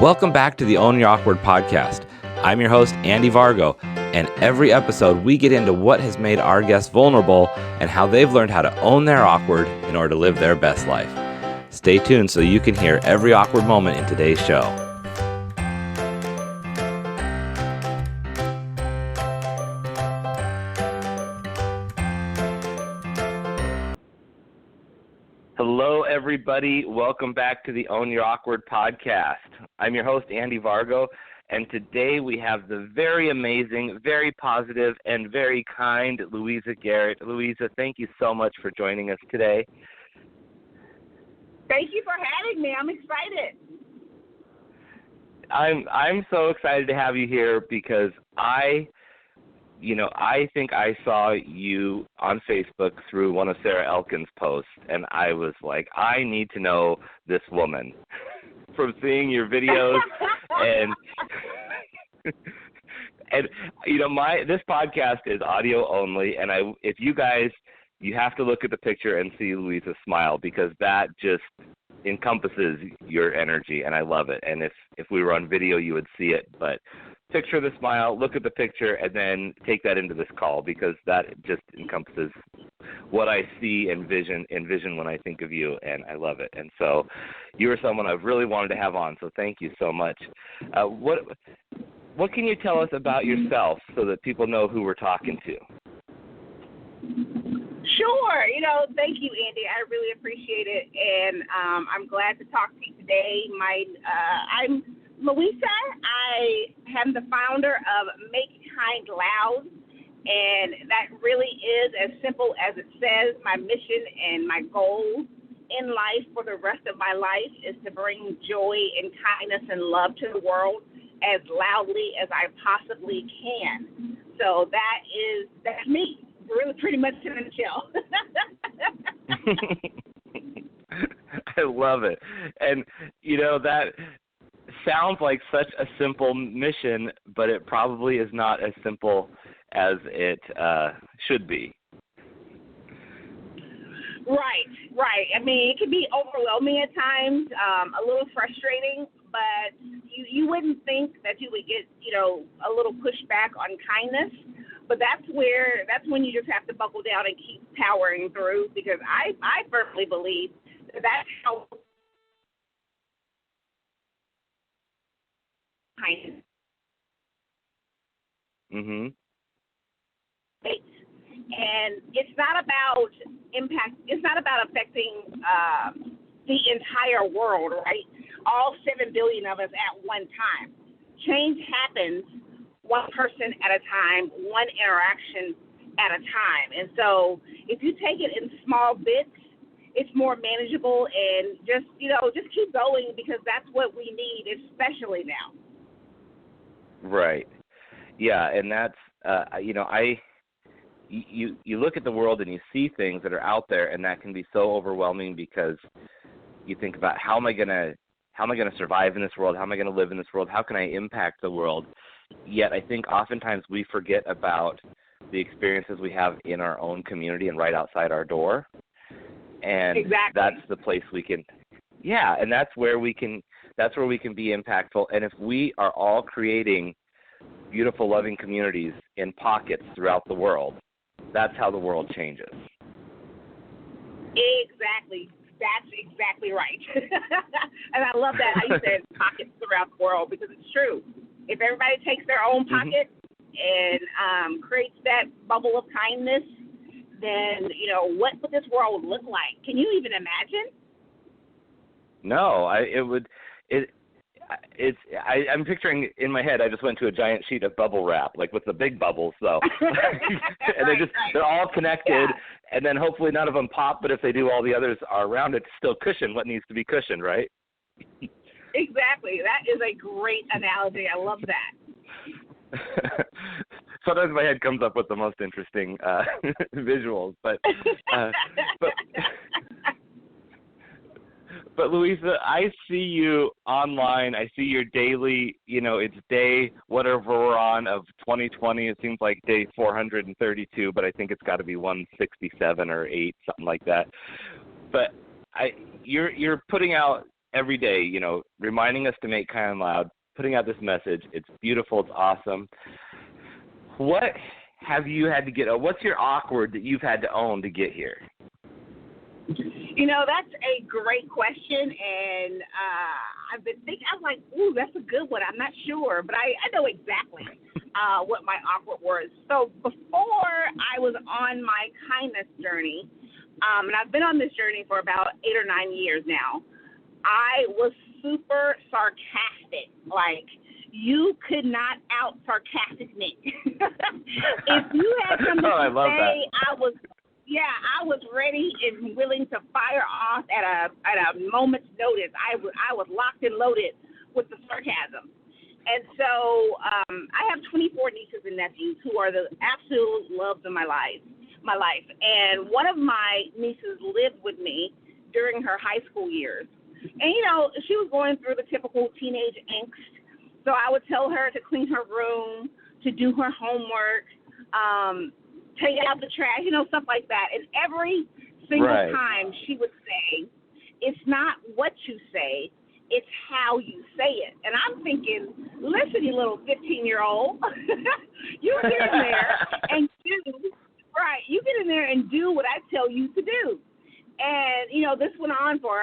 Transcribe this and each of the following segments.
Welcome back to the Own Your Awkward podcast. I'm your host, Andy Vargo, and every episode we get into what has made our guests vulnerable and how they've learned how to own their awkward in order to live their best life. Stay tuned so you can hear every awkward moment in today's show. Hello, everybody. Welcome back to the Own Your Awkward podcast. I'm your host, Andy Vargo, and today we have the very amazing, very positive, and very kind Louisa Garrett. Louisa, thank you so much for joining us today. Thank you for having me. I'm excited. I'm so excited to have you here because I think I saw you on Facebook through one of Sarah Elkin's posts, and I was like, I need to know this woman from seeing your videos and this podcast is audio only, and if you guys, you have to look at the picture and see Louisa smile because that just encompasses your energy, and I love it. And if we were on video, you would see it, but picture the smile, look at the picture, and then take that into this call because that just encompasses what I see and envision when I think of you, and I love it. And so you are someone I've really wanted to have on, so thank you so much. What can you tell us about yourself so that people know who we're talking to? Sure. Thank you, Andy. I really appreciate it, and I'm glad to talk to you today. I'm Louisa. I am the founder of Make Kind Loud, and that really is as simple as it says. My mission and my goal in life for the rest of my life is to bring joy and kindness and love to the world as loudly as I possibly can. So that's me, really pretty much in a nutshell. I love it. And, that sounds like such a simple mission, but it probably is not as simple as it should be. Right. I mean, it can be overwhelming at times, a little frustrating, but you wouldn't think that you would get, a little pushback on kindness. But that's when you just have to buckle down and keep powering through, because I firmly believe that's how kindness. Mhm. And it's not about impact. It's not about affecting the entire world, right? All 7 billion of us at one time. Change happens one person at a time, one interaction at a time. And so if you take it in small bits, it's more manageable, and just keep going, because that's what we need, especially now. Right. Yeah, and that's you look at the world and you see things that are out there, and that can be so overwhelming because you think about how am I gonna survive in this world? How am I gonna live in this world? How can I impact the world? Yet I think oftentimes we forget about the experiences we have in our own community and right outside our door. And exactly. That's the place we can, and that's where we can be impactful. And if we are all creating beautiful, loving communities in pockets throughout the world, that's how the world changes. Exactly. That's exactly right. And I love that how you said pockets throughout the world, because it's true. If everybody takes their own pocket and creates that bubble of kindness, then, what would this world look like? Can you even imagine? No, I'm picturing in my head, I just went to a giant sheet of bubble wrap, like with the big bubbles, though. And they're all connected, and then hopefully none of them pop, but if they do, all the others are around it to still cushion what needs to be cushioned, right? Exactly. That is a great analogy. I love that. Sometimes my head comes up with the most interesting visuals, but Louisa, I see you online. I see your daily, it's day whatever we're on of 2020. It seems like day 432, but I think it's got to be 167 or 8, something like that. But you're putting out every day, reminding us to make kind and loud, putting out this message. It's beautiful. It's awesome. What have you had to what's your awkward that you've had to own to get here? That's a great question, and I've been thinking. I was like, "Ooh, that's a good one." I'm not sure, but I know exactly what my awkward was. So before I was on my kindness journey, and I've been on this journey for about 8 or 9 years now, I was super sarcastic. Like, you could not out sarcastic me. If you had something to say, I was ready and willing to fire off at a moment's notice. I was locked and loaded with the sarcasm. And so I have 24 nieces and nephews who are the absolute loves of my life. And one of my nieces lived with me during her high school years. And, she was going through the typical teenage angst. So I would tell her to clean her room, to do her homework, take out the trash, stuff like that. And every single time she would say, it's not what you say, it's how you say it. And I'm thinking, listen, you little 15-year-old, you get in there and do what I tell you to do. And, this went on for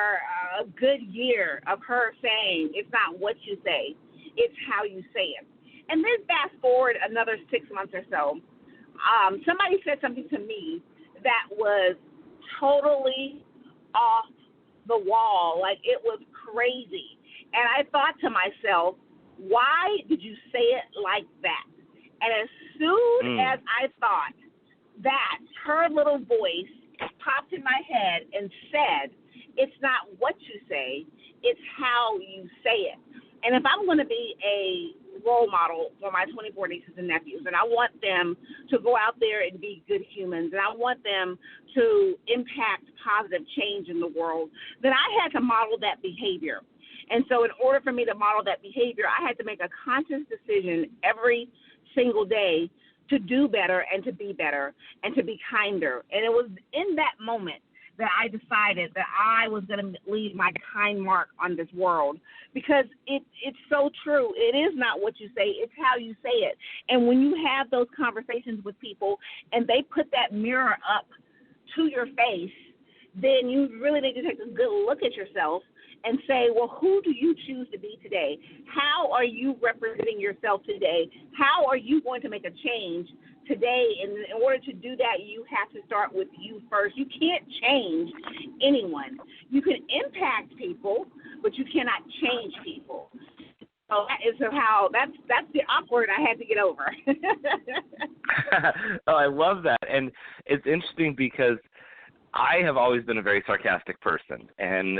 a good year of her saying, it's not what you say, it's how you say it. And then fast forward another 6 months or so, somebody said something to me that was totally off the wall. Like, it was crazy. And I thought to myself, why did you say it like that? And as soon as I thought that, her little voice popped in my head and said, it's not what you say, it's how you say it. And if I'm going to be a role model for my 24 nieces and nephews, and I want them to go out there and be good humans, and I want them to impact positive change in the world, then I had to model that behavior. And so in order for me to model that behavior, I had to make a conscious decision every single day to do better and to be better and to be kinder. And it was in that moment that I decided that I was going to leave my kind mark on this world, because it's so true. It is not what you say, it's how you say it. And when you have those conversations with people and they put that mirror up to your face, then you really need to take a good look at yourself and say, well, who do you choose to be today? How are you representing yourself today? How are you going to make a change today? And in order to do that, you have to start with you first. You can't change anyone. You can impact people, but you cannot change people. So that's the awkward I had to get over. Oh, I love that. And it's interesting because I have always been a very sarcastic person. And,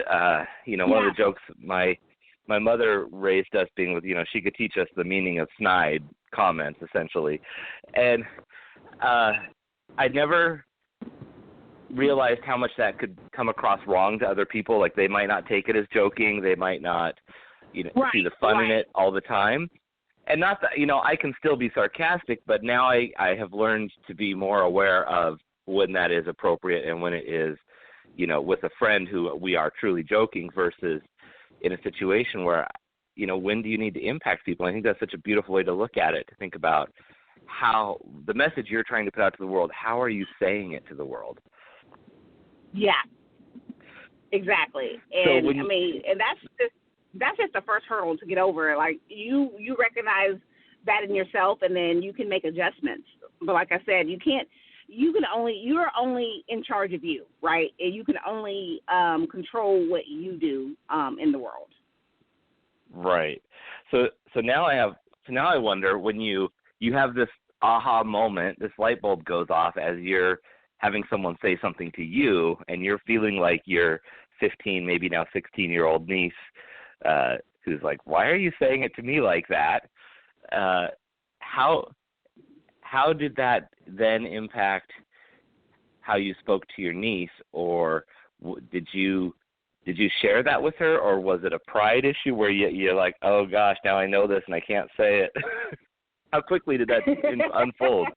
one of the jokes my mother raised us being with, she could teach us the meaning of snide comments, essentially. And I never realized how much that could come across wrong to other people. Like, they might not take it as joking. They might not, see the fun in it all the time. And not that, I can still be sarcastic, but now I have learned to be more aware of when that is appropriate and when it is, with a friend who we are truly joking versus in a situation where, when do you need to impact people? I think that's such a beautiful way to look at it, to think about how the message you're trying to put out to the world, how are you saying it to the world? Yeah, exactly. And so and that's just the first hurdle to get over. Like, you recognize that in yourself, and then you can make adjustments. But like I said, you're only in charge of you, right? And you can only control what you do in the world. Right. So now I wonder, when you have this aha moment, this light bulb goes off as you're having someone say something to you, and you're feeling like your 15, maybe now 16-year-old niece, who's like, why are you saying it to me like that? How did that then impact how you spoke to your niece, or did you share that with her, or was it a pride issue where you're like, oh gosh, now I know this and I can't say it? How quickly did that unfold?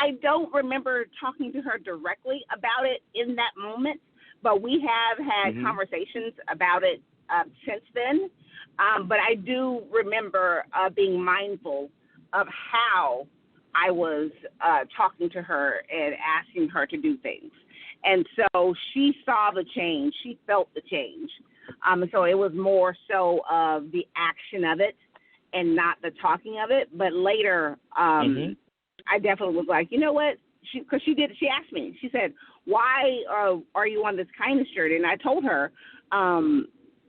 I don't remember talking to her directly about it in that moment, But we have had conversations about it since then. But I do remember being mindful of how I was talking to her and asking her to do things. And so she saw the change. She felt the change. So it was more so of the action of it and not the talking of it. But later, I definitely was like, you know what? She asked me, she said, why are you on this kindness journey? And I told her,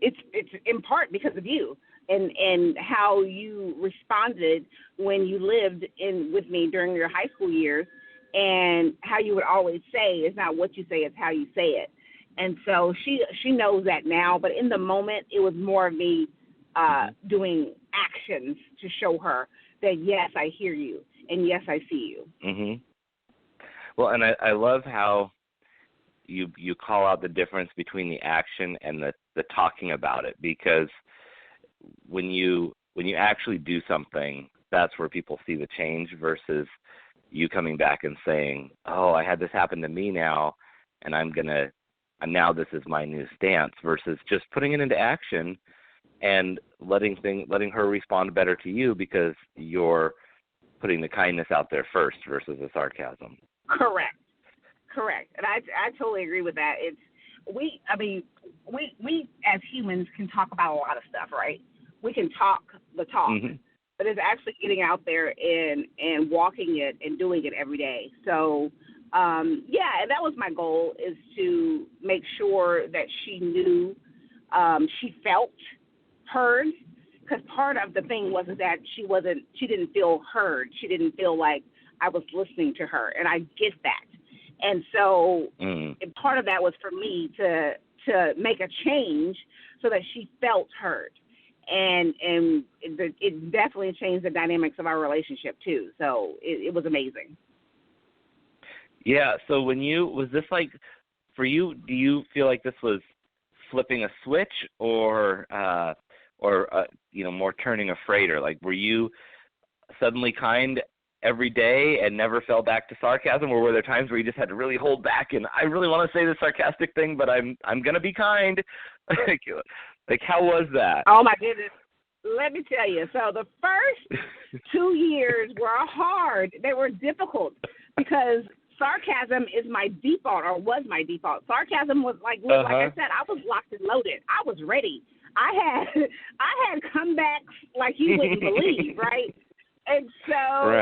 it's in part because of you and how you responded when you lived with me during your high school years, and how you would always say, it's not what you say, it's how you say it. And so she knows that now, but in the moment, it was more of me doing actions to show her that, yes, I hear you, and yes, I see you. Well, and I love how you call out the difference between the action and the talking about it, because when you actually do something, that's where people see the change versus you coming back and saying, oh, I had this happen to me now, and now this is my new stance, versus just putting it into action and letting her respond better to you because you're putting the kindness out there first versus the sarcasm. Correct. And I totally agree with that. We as humans can talk about a lot of stuff, right? We can talk the talk, but it's actually getting out there and walking it and doing it every day. So, and that was my goal, is to make sure that she knew, she felt heard, because part of the thing was that she didn't feel heard. She didn't feel like I was listening to her, and I get that. And so part of that was for me to make a change so that she felt heard. And it definitely changed the dynamics of our relationship too. So it was amazing. Yeah. So was this like, for you, do you feel like this was flipping a switch or more turning a freighter? Like, were you suddenly kind every day and never fell back to sarcasm, or were there times where you just had to really hold back and I really want to say this sarcastic thing, but I'm going to be kind? Like, how was that? Oh, my goodness. Let me tell you. So the first 2 years were hard. They were difficult because sarcasm is my default, or was my default. Sarcasm was like I said, I was locked and loaded. I was ready. I had comebacks like you wouldn't believe, right? And so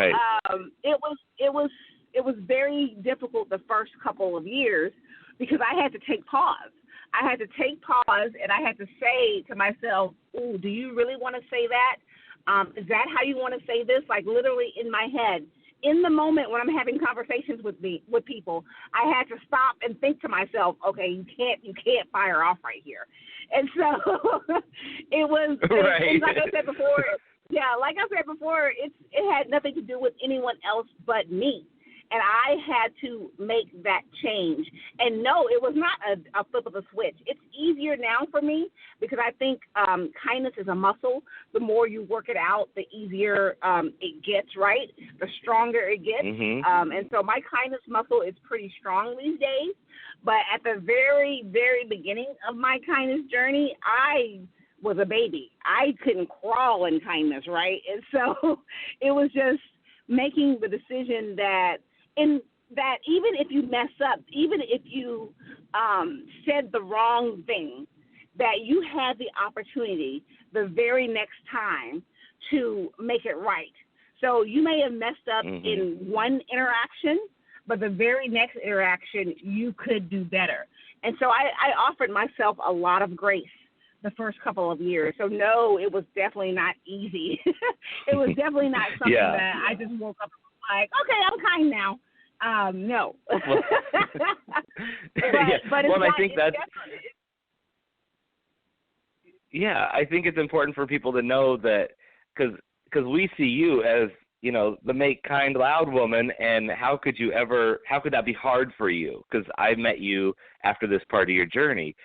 it was very difficult the first couple of years because I had to take pause. I had to take pause, and I had to say to myself, ooh, do you really want to say that? Is that how you want to say this? Like, literally in my head. In the moment when I'm having conversations with people, I had to stop and think to myself, okay, you can't fire off right here. And so it was, and like I said before, it had nothing to do with anyone else but me. And I had to make that change. And no, it was not a flip of a switch. It's easier now for me because I think kindness is a muscle. The more you work it out, the easier it gets, right? The stronger it gets. And so my kindness muscle is pretty strong these days. But at the very, very beginning of my kindness journey, I was a baby. I couldn't crawl in kindness, right? And so it was just making the decision that even if you mess up, even if you said the wrong thing, that you had the opportunity the very next time to make it right. So you may have messed up in one interaction, but the very next interaction you could do better. And so I offered myself a lot of grace the first couple of years. So no, it was definitely not easy. It was definitely not something that I just woke up like, okay, I'm kind now. No. Well, but I think that's, I think it's important for people to know that, because we see you as, the make kind loud woman, and how could that be hard for you? Because I met you after this part of your journey,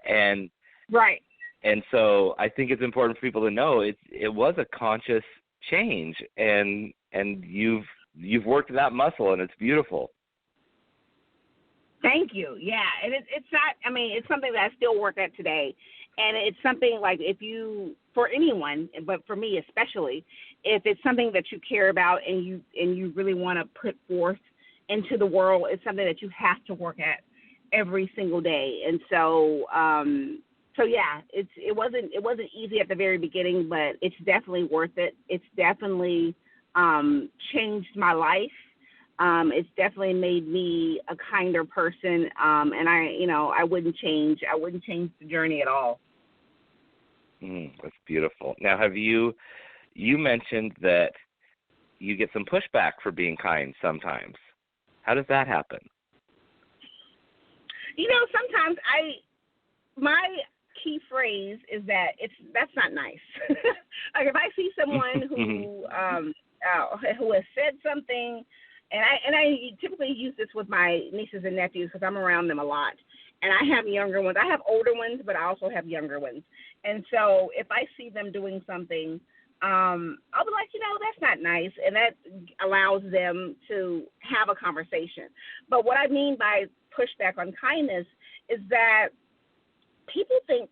and right. And so I think it's important for people to know it was a conscious change, and you've worked that muscle, and it's beautiful. Thank you. Yeah, and it's not. I mean, it's something that I still work at today, and it's something like if you, for anyone, but for me especially, if it's something that you care about and you really want to put forth into the world, it's something that you have to work at every single day. And so yeah, it wasn't easy at the very beginning, but it's definitely worth it. It's definitely changed my life. It's definitely made me a kinder person, and I wouldn't change the journey at all. That's beautiful. Now, you mentioned that you get some pushback for being kind sometimes. How does that happen? Sometimes my key phrase is that's not nice. Like if I see someone who has said something, and I typically use this with my nieces and nephews because I'm around them a lot. And I have younger ones. I have older ones, but I also have younger ones. And so if I see them doing something, I'll be like, that's not nice. And that allows them to have a conversation. But what I mean by pushback on kindness is that people think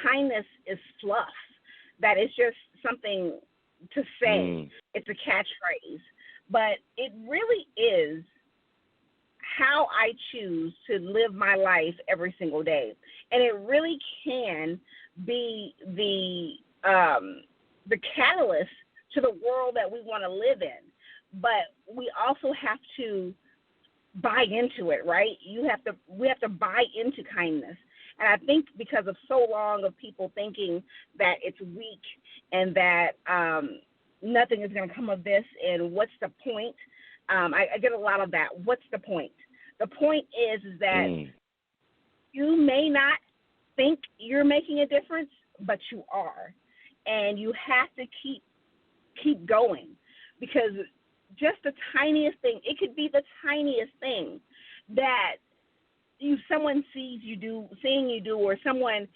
kindness is fluff, that it's just something to say. It's a catchphrase. But it really is how I choose to live my life every single day. And it really can be the catalyst to the world that we want to live in. But we also have to buy into it, right? We have to buy into kindness. And I think because of so long of people thinking that it's weak and that nothing is going to come of this, and what's the point? I get a lot of that. What's the point? The point is that you may not think you're making a difference, but you are. And you have to keep going, because just the tiniest thing, it could be the tiniest thing that someone seeing you do, or someone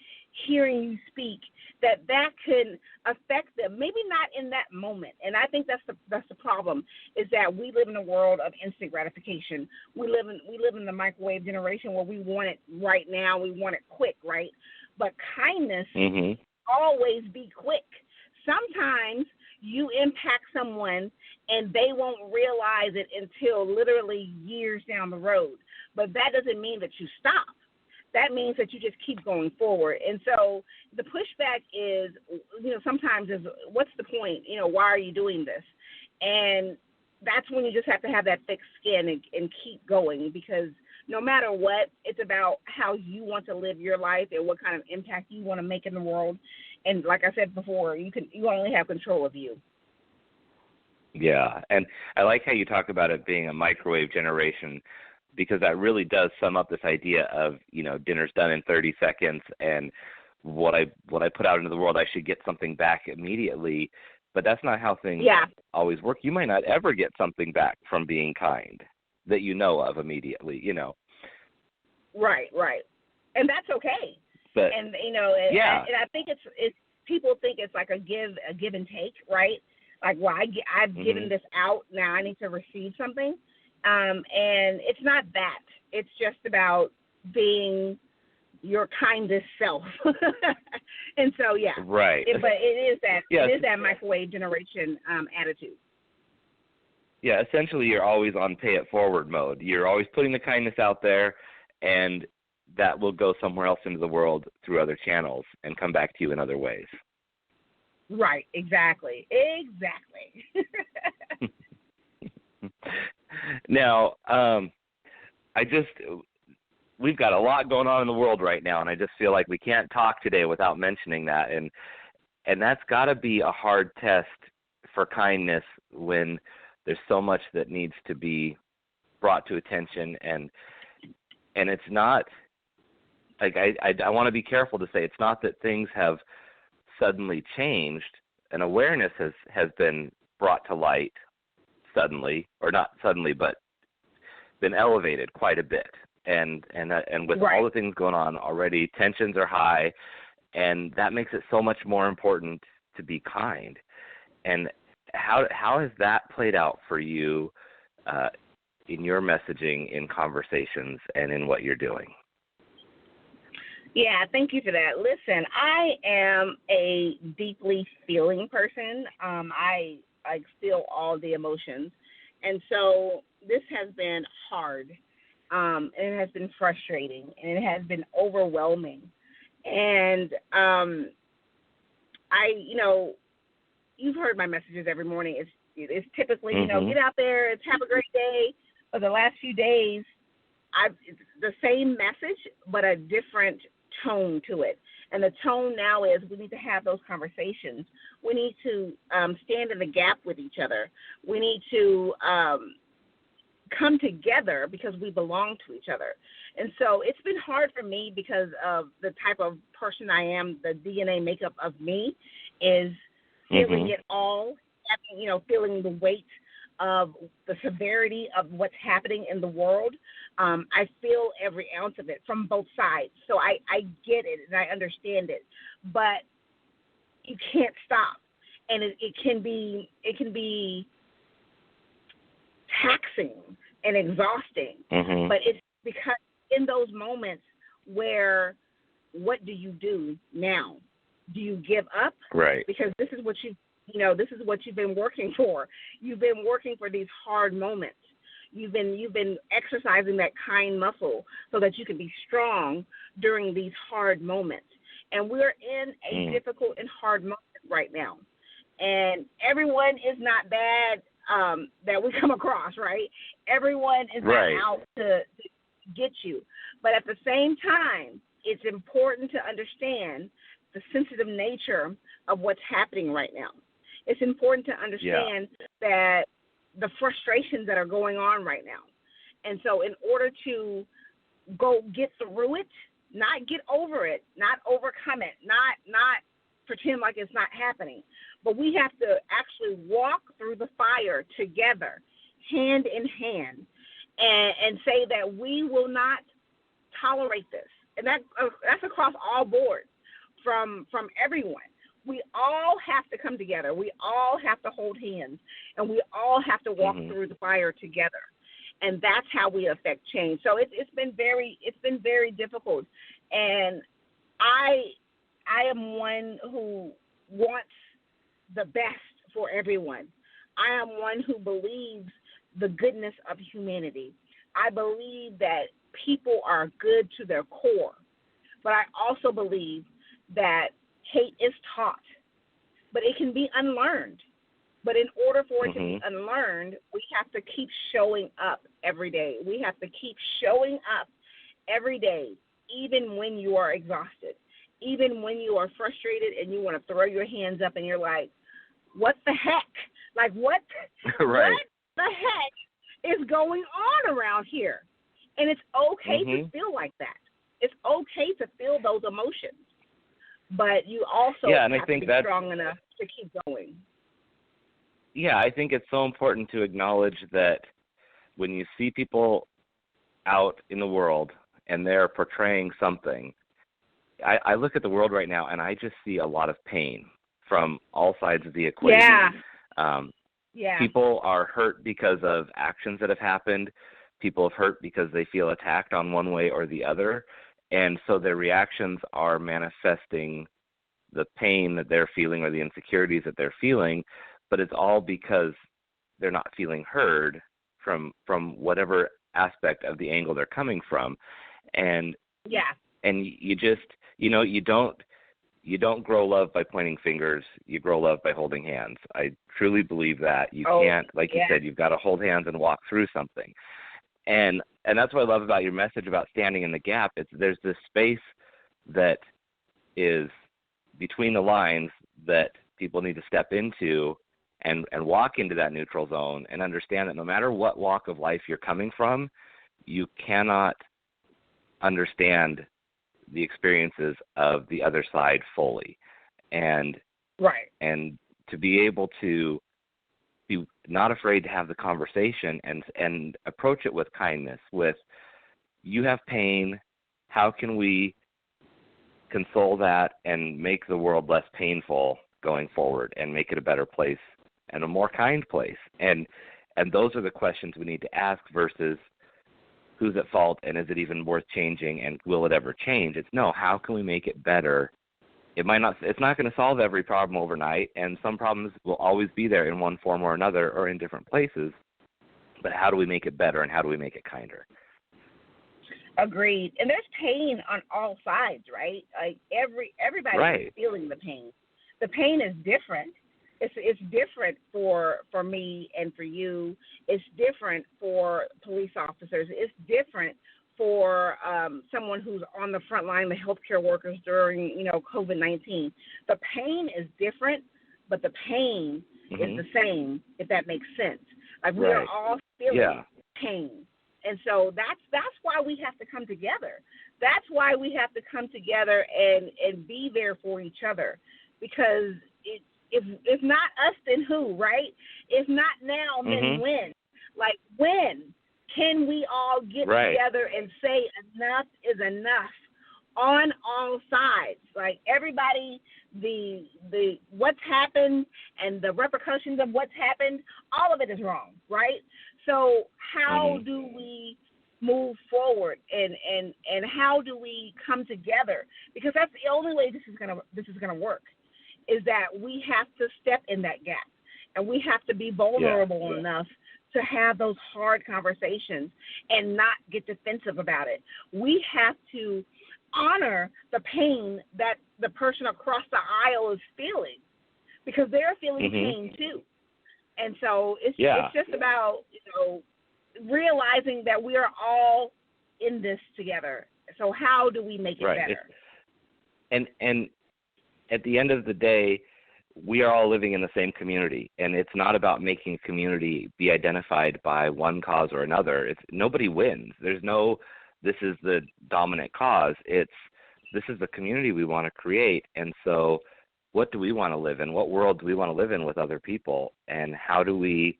hearing you speak, that could affect them. Maybe not in that moment. And I think that's the problem, is that we live in a world of instant gratification. We live in the microwave generation where we want it right now. We want it quick, right? But kindness always be quick. Sometimes you impact someone and they won't realize it until literally years down the road. But that doesn't mean that you stop. That means that you just keep going forward. And so the pushback is, sometimes is, what's the point? Why are you doing this? And that's when you just have to have that thick skin and keep going, because no matter what, it's about how you want to live your life and what kind of impact you want to make in the world. And like I said before, you only have control of you. Yeah, and I like how you talk about it being a microwave generation, because that really does sum up this idea of, dinner's done in 30 seconds, and what I put out into the world, I should get something back immediately. But that's not how things always work. You might not ever get something back from being kind that you know of immediately, Right. And that's okay. But, and I think it's people think it's like a give and take, right? Like, well, I've given this out, now I need to receive something. And it's not that. It's just about being your kindest self. And so, yeah. Right. But it is that it is that microwave generation attitude. Yeah, essentially you're always on pay it forward mode. You're always putting the kindness out there, and that will go somewhere else into the world through other channels and come back to you in other ways. Right, exactly. Now, we've got a lot going on in the world right now, and I just feel like we can't talk today without mentioning that. And that's got to be a hard test for kindness when there's so much that needs to be brought to attention, and it's not like I want to be careful to say it's not that things have suddenly changed. An awareness has been brought to light suddenly, or not suddenly, but been elevated quite a bit. And with all the things going on already, tensions are high, and that makes it so much more important to be kind. And how has that played out for you in your messaging, in conversations, and in what you're doing. Yeah, thank you for that. Listen, I am a deeply feeling person. I feel all the emotions. And so this has been hard. And it has been frustrating, and it has been overwhelming. And you've heard my messages every morning. It's typically, get out there, have a great day. For the last few days, it's the same message, but a different tone to it. And the tone now is we need to have those conversations. We need to stand in the gap with each other. We need to come together because we belong to each other. And so it's been hard for me because of the type of person I am. The DNA makeup of me is feeling it all, feeling the weight of the severity of what's happening in the world. I feel every ounce of it from both sides. So I get it and I understand it, but you can't stop. And it can be taxing and exhausting, but it's because in those moments where what do you do now? Do you give up? Right. Because this is what this is what you've been working for. You've been working for these hard moments. You've been exercising that kind muscle so that you can be strong during these hard moments. And we're in a difficult and hard moment right now. And everyone is not bad that we come across, right? Everyone is not out to get you. But at the same time, it's important to understand the sensitive nature of what's happening right now. It's important to understand that the frustrations that are going on right now. And so in order to go get through it, not get over it, not overcome it, not pretend like it's not happening, but we have to actually walk through the fire together, hand in hand, and say that we will not tolerate this. And that's across all boards from everyone. We all have to come together. We all have to hold hands, and we all have to walk through the fire together. And that's how we affect change. So it's been very difficult. And I am one who wants the best for everyone. I am one who believes the goodness of humanity. I believe that people are good to their core. But I also believe that hate is taught, but it can be unlearned. But in order for it to be unlearned, we have to keep showing up every day. We have to keep showing up every day, even when you are exhausted, even when you are frustrated and you want to throw your hands up and you're like, what the heck? Like, what right. What the heck is going on around here? And it's okay to feel like that. It's okay to feel those emotions. But you also have to be strong enough to keep going. Yeah, I think it's so important to acknowledge that when you see people out in the world and they're portraying something, I look at the world right now and I just see a lot of pain from all sides of the equation. People are hurt because of actions that have happened. People have hurt because they feel attacked on one way or the other. And so their reactions are manifesting the pain that they're feeling or the insecurities that they're feeling, but it's all because they're not feeling heard from whatever aspect of the angle they're coming from. And you just, you don't grow love by pointing fingers. You grow love by holding hands. I truly believe that. You can't, like you said, you've got to hold hands and walk through something. And that's what I love about your message about standing in the gap. There's this space that is between the lines that people need to step into and walk into that neutral zone and understand that no matter what walk of life you're coming from, you cannot understand the experiences of the other side fully. And to be able to be not afraid to have the conversation and approach it with kindness, with, you have pain, how can we console that and make the world less painful going forward and make it a better place and a more kind place. And And those are the questions we need to ask versus who's at fault and is it even worth changing and will it ever change? It's no, how can we make it better? It's not going to solve every problem overnight, and some problems will always be there in one form or another or in different places. But how do we make it better and how do we make it kinder? Agreed. And there's pain on all sides, right? Like everybody is feeling the pain. The pain is different. It's different for me and for you. It's different for police officers. It's different for someone who's on the front line, the healthcare workers during, COVID-19. The pain is different, but the pain is the same, if that makes sense. Like we are all feeling pain. And so that's why we have to come together. That's why we have to come together and be there for each other. Because if not us, then who, right? If not now, then when? Like, when can we all get together and say enough is enough on all sides? Like, everybody, the what's happened and the repercussions of what's happened, all of it is wrong, right? So how do we move forward and how do we come together? Because that's the only way this is gonna work, is that we have to step in that gap and we have to be vulnerable enough to have those hard conversations and not get defensive about it. We have to honor the pain that the person across the aisle is feeling, because they're feeling pain too. And so it's just about, realizing that we are all in this together. So how do we make it better? And at the end of the day, we are all living in the same community, and it's not about making a community be identified by one cause or another. Nobody wins. There's no, this is the dominant cause. This is the community we want to create. And so what do we want to live in? What world do we want to live in with other people? And how do we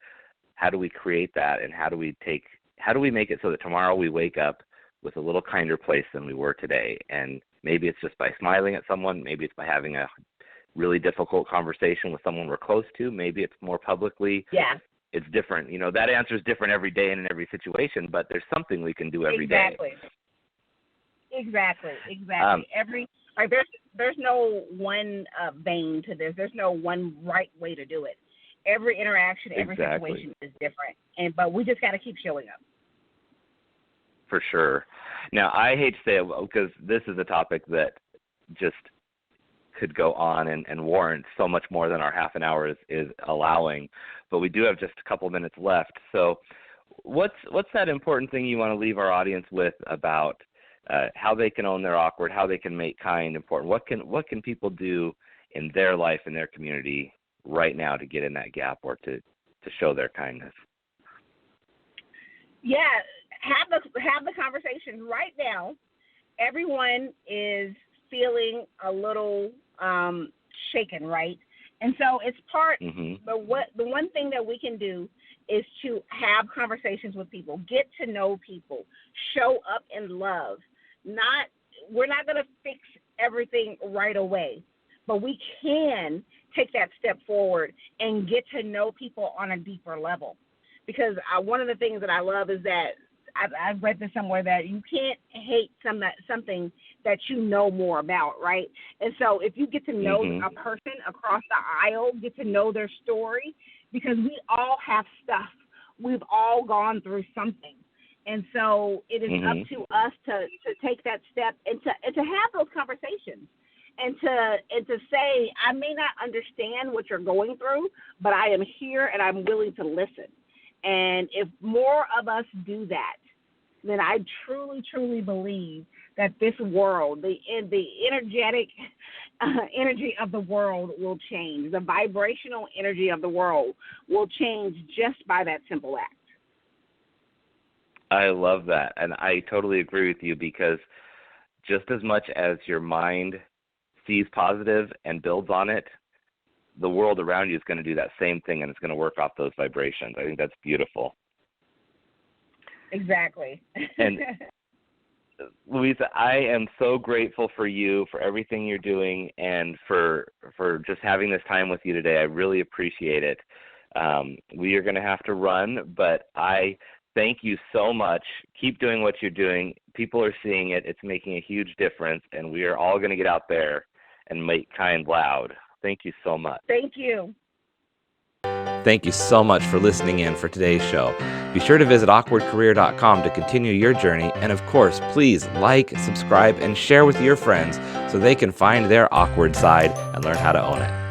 create that? And how do we make it so that tomorrow we wake up with a little kinder place than we were today? And maybe it's just by smiling at someone. Maybe it's by having a really difficult conversation with someone we're close to. Maybe it's more publicly. Yeah. It's different. That answer is different every day and in every situation, but there's something we can do every day. Exactly. There's no one vein to this. There's no one right way to do it. Every interaction, every situation is different, but we just got to keep showing up. For sure. Now, I hate to say it because this is a topic that just could go on and warrant so much more than our half an hour is allowing, but we do have just a couple minutes left. So what's that important thing you want to leave our audience with about how they can own their awkward, how they can make kind important? What can people do in their life, in their community right now to get in that gap or to show their kindness? Yeah, have the conversation right now. Everyone is feeling a little shaken, right? And so it's part. But the one thing that we can do is to have conversations with people, get to know people, show up in love. We're not going to fix everything right away, but we can take that step forward and get to know people on a deeper level. Because one of the things that I love is that I've read this somewhere that you can't hate something that you know more about, right? And so if you get to know a person across the aisle, get to know their story, because we all have stuff. We've all gone through something. And so it is up to us to take that step and to have those conversations and to say, I may not understand what you're going through, but I am here and I'm willing to listen. And if more of us do that, then I truly, truly believe that this world, the energetic energy of the world will change. The vibrational energy of the world will change just by that simple act. I love that. And I totally agree with you, because just as much as your mind sees positive and builds on it, the world around you is going to do that same thing, and it's going to work off those vibrations. I think that's beautiful. Exactly. And Louisa, I am so grateful for you, for everything you're doing, and for just having this time with you today. I really appreciate it. We are going to have to run, but I thank you so much. Keep doing what you're doing. People are seeing it. It's making a huge difference, and we are all going to get out there and make kind loud. Thank you so much. Thank you. Thank you so much for listening in for today's show. Be sure to visit awkwardcareer.com to continue your journey. And of course, please like, subscribe, and share with your friends so they can find their awkward side and learn how to own it.